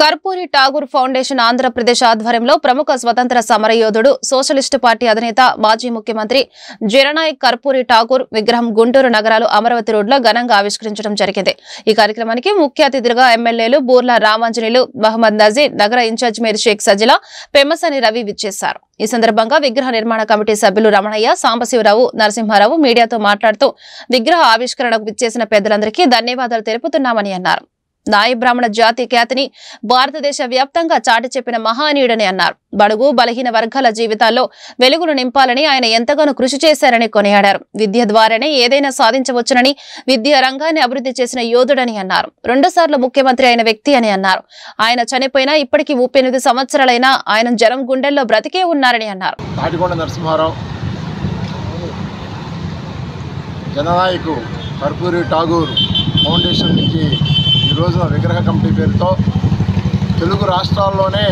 Karpoori Tagore foundation Andhra Pradesh ఆధ్వర్యంలో ప్రముఖ స్వతంత్ర సమరయోధుడు సోషలిస్టు పార్టీ అధినేత మాజీ ముఖ్యమంత్రి జననాయక్ కర్పూరి ఠాగూర్ విగ్రహం గుంటూరు నగరాలు అమరావతి రోడ్లో ఘనంగా ఆవిష్కరించడం జరిగింది। ఈ కార్యక్రమానికి ముఖ్య అతిథులుగా ఎమ్మెల్యేలు బూర్ల రామాంజనేయులు, మహమ్మద్ నజీర్, నగర ఇన్ఛార్జ్ మేర్ షేక్ సజిలా, పెమ్మసాని రవి విచ్చేశారు। ఈ సందర్భంగా విగ్రహ నిర్మాణ కమిటీ సభ్యులు రమణయ్య, సాంబశివరావు, నరసింహారావు మీడియాతో మాట్లాడుతూ విగ్రహ ఆవిష్కరణకు విచ్చేసిన పెద్దలందరికీ ధన్యవాదాలు తెలుపుతున్నామని అన్నారు। నాయ బ్రాహ్మణ జాతి ఖ్యాతిని భారతదేశ వ్యాప్తంగా చాటి చెప్పిన మహానీయుడని అన్నారు। బడుగు బలహీన వర్గాల జీవితాల్లో వెలుగులు నింపాలని ఆయన ఎంతగానో కృషి చేశారని కొనియాడారు। విద్య ద్వారానే ఏదైనా సాధించవచ్చునని, విద్యా రంగాన్ని అభివృద్ధి చేసిన యోధుడని అన్నారు। 2 సార్లు ముఖ్యమంత్రి అయిన వ్యక్తి అని అన్నారు। ఆయన చనిపోయినా ఇప్పటికీ 38 సంవత్సరాలైనా ఆయన జనం గుండెల్లో బ్రతికే ఉన్నారని అన్నారు। తాటికొండ నరసింహారావు జననాయక్ కర్పూరి ఠాగూర్ ఫౌండేషన్ నుంచి ఈ రోజున విగ్రహ కమిటీ పేరుతో తెలుగు రాష్ట్రాల్లోనే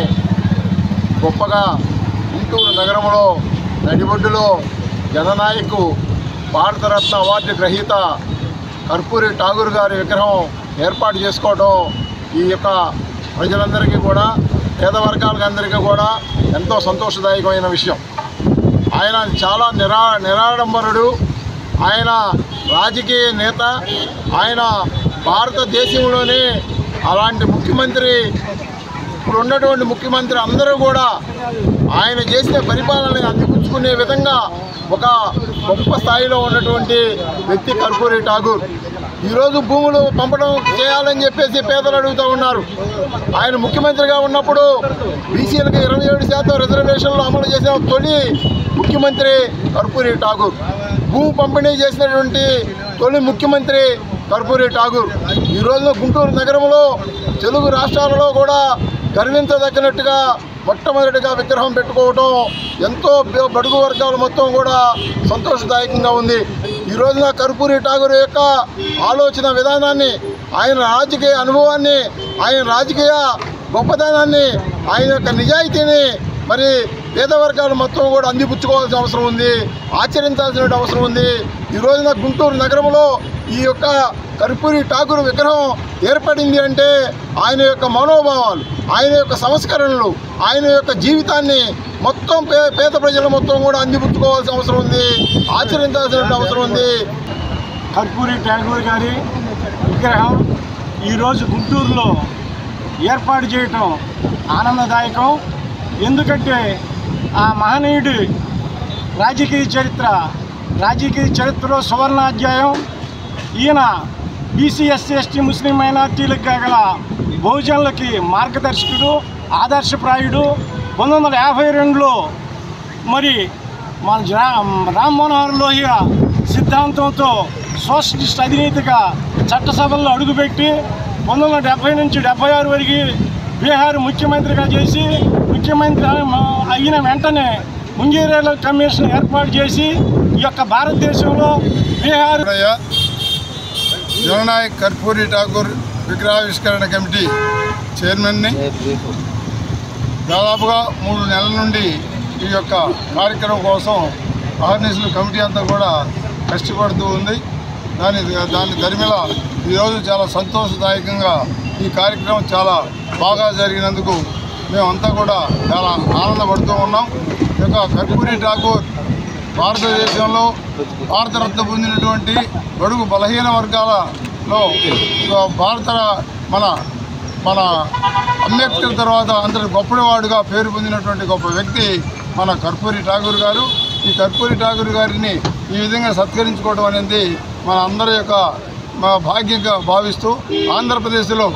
గొప్పగా గుంటూరు నగరంలో నడిబొడ్డులో జననాయక్ భారతరత్న అవార్డు గ్రహీత కర్పూరి ఠాగూర్ గారి విగ్రహం ఏర్పాటు చేసుకోవడం ఈ యొక్క ప్రజలందరికీ కూడా, పేద వర్గాలందరికీ కూడా ఎంతో సంతోషదాయకమైన విషయం। ఆయన చాలా నిరాడంబరుడు, ఆయన రాజకీయ నేత, ఆయన భారతదేశంలోనే అలాంటి ముఖ్యమంత్రి, ఇప్పుడు ఉన్నటువంటి ముఖ్యమంత్రి అందరూ కూడా ఆయన చేసిన పరిపాలనని అందిపుచ్చుకునే విధంగా ఒక గొప్ప స్థాయిలో ఉన్నటువంటి వ్యక్తి కర్పూరి ఠాగూర్। ఈరోజు భూములు పంపడం చేయాలని చెప్పేసి పేదలు అడుగుతూ ఉన్నారు। ఆయన ముఖ్యమంత్రిగా ఉన్నప్పుడు బీసీలకు 27% రిజర్వేషన్లు అమలు చేసిన తొలి ముఖ్యమంత్రి కర్పూరి ఠాగూర్। భూమి పంపిణీ చేసినటువంటి తొలి ముఖ్యమంత్రి కర్పూరి ఠాగూర్। ఈ రోజున గుంటూరు నగరంలో తెలుగు రాష్ట్రాలలో కూడా గర్వించదగినట్టుగా మొట్టమొదటిగా విగ్రహం పెట్టుకోవడం ఎంతో బడుగు వర్గాలు మొత్తం కూడా సంతోషదాయకంగా ఉంది। ఈ రోజున కర్పూరి ఠాగూర్ యొక్క ఆలోచన విధానాన్ని, ఆయన రాజకీయ అనుభవాన్ని, ఆయన రాజకీయ గొప్పతనాన్ని, ఆయన యొక్క నిజాయితీని మరి పేద వర్గాలు మొత్తం కూడా అందిపుచ్చుకోవాల్సిన అవసరం ఉంది, ఆచరించాల్సిన అవసరం ఉంది। ఈ రోజున గుంటూరు నగరంలో ఈ యొక్క కర్పూరి ఠాగూర్ విగ్రహం ఏర్పడింది అంటే ఆయన యొక్క మనోభావాలు, ఆయన యొక్క సంస్కరణలు, ఆయన యొక్క జీవితాన్ని మొత్తం పేద ప్రజలు మొత్తం కూడా అందిపుచ్చుకోవాల్సిన అవసరం ఉంది, ఆచరించాల్సిన అవసరం ఉంది। కర్పూరి ఠాగూర్ గారి విగ్రహం ఈరోజు గుంటూరులో ఏర్పాటు చేయటం ఆనందదాయకం। ఎందుకంటే ఆ మహనీయుడి రాజకీయ చరిత్రలో సువర్ణాధ్యాయం। ఈయన బీసీ, ఎస్సీ, ఎస్టీ, ముస్లిం మైనార్టీలకు గల బహుజనులకి మార్గదర్శకుడు, ఆదర్శప్రాయుడు। 1952లో మరి మన రామ్ మనోహర్ లోహియా సిద్ధాంతంతో సోషలిస్ట్ అధినేతగా చట్టసభల్లో అడుగుపెట్టి 1970 నుంచి 76 వరకు బీహార్ ముఖ్యమంత్రిగా చేసి, ముఖ్యమంత్రి అయిన వెంటనే ముంగేరేల కమిషన్ ఏర్పాటు చేసి ఈ యొక్క భారతదేశంలో బీహార్ జననాయక్ కర్పూరి ఠాగూర్ విగ్రహావిష్కరణ కమిటీ చైర్మన్ని దాదాపుగా 3 నెలల నుండి ఈ యొక్క కార్యక్రమం కోసం అహర్నిశలు కమిటీ అంతా కూడా కష్టపడుతూ ఉంది। దాని దరిమిల ఈరోజు చాలా సంతోషదాయకంగా ఈ కార్యక్రమం చాలా బాగా జరిగినందుకు మేమంతా కూడా చాలా ఆనందపడుతూ ఉన్నాం। ఈ యొక్క కర్పూరి ఠాగూర్ భారతదేశంలో భారతరత్న పొందినటువంటి బడుగు బలహీన వర్గాలలో మన అంబేద్కర్ తర్వాత అందరి గొప్పవాడుగా పేరు పొందినటువంటి గొప్ప వ్యక్తి మన కర్పూరి ఠాగూర్ గారు। ఈ కర్పూరి ఠాగూర్ గారిని ఈ విధంగా సత్కరించుకోవడం అనేది మన అందరి యొక్క భాగ్యంగా భావిస్తూ ఆంధ్రప్రదేశ్లో